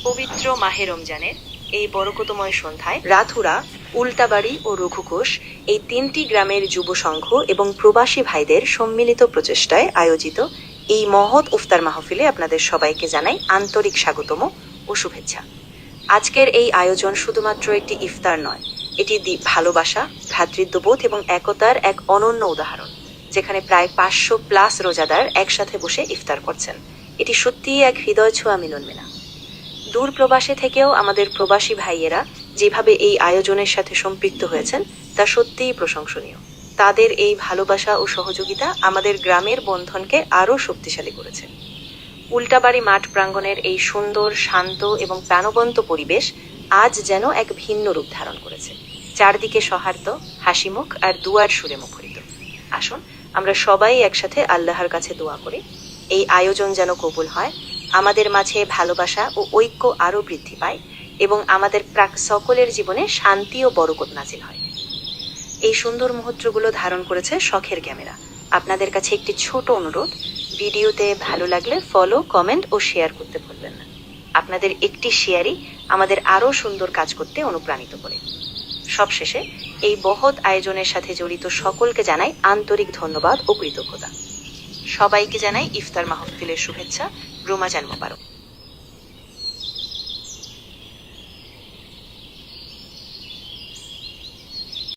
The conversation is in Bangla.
পবিত্র মাহে রমজানের এই বরকতময় সন্ধ্যায় রাথুরা, উল্টাবাড়ি ও রঘুকোষ এই তিনটি গ্রামের যুব সংঘ এবং প্রবাসী ভাইদের সম্মিলিত প্রচেষ্টায় আয়োজিত এই মহৎ ইফতার মাহফিলে আপনাদের সবাইকে জানাই আন্তরিক স্বাগতম ও শুভেচ্ছা। আজকের এই আয়োজন শুধুমাত্র একটি ইফতার নয়, এটি ভালোবাসা, ভ্রাতৃত্ববোধ এবং একতার এক অনন্য উদাহরণ, যেখানে প্রায় 500+ রোজাদার একসাথে বসে ইফতার করছেন। এটি সত্যিই এক হৃদয় ছোঁয়া মিলন মেলা। দূর প্রবাসে থেকেও আমাদের প্রবাসী ভাইয়েরা যেভাবে এই আয়োজনের সাথে সম্পৃক্ত হয়েছেন তা সত্যিই প্রশংসনীয়। তাদের এই ভালোবাসা ও সহযোগিতা আমাদের গ্রামের বন্ধনকে আরও শক্তিশালী করেছে। উল্টাবাড়ি মাঠ প্রাঙ্গণের এই সুন্দর, শান্ত এবং প্রাণবন্ত পরিবেশ আজ যেন এক ভিন্ন রূপ ধারণ করেছে। চারদিকে সৌহার্দ্য, হাসিমুখ আর দুয়ার সুরে মুখরিত। আসুন আমরা সবাই একসাথে আল্লাহর কাছে দোয়া করি এই আয়োজন যেন কবুল হয়, আমাদের মাঝে ভালোবাসা ও ঐক্য আরও বৃদ্ধি পায় এবং আমাদের সকলের জীবনে শান্তি ও বরকত নাজিল হয়। এই সুন্দর মুহূর্তগুলো ধারণ করেছে শখের ক্যামেরা। আপনাদের কাছে একটি ছোট অনুরোধ, ভিডিওতে ভালো লাগলে ফলো, কমেন্ট ও শেয়ার করতে ভুলবেন না। আপনাদের একটি শেয়ারই আমাদের আরও সুন্দর কাজ করতে অনুপ্রাণিত করে। সবশেষে এই বহৎ আয়োজনের সাথে জড়িত সকলকে জানাই আন্তরিক ধন্যবাদ ও কৃতজ্ঞতা। সবাইকে জানাই ইফতার মাহফিলের শুভেচ্ছা। রমজান মোবারক।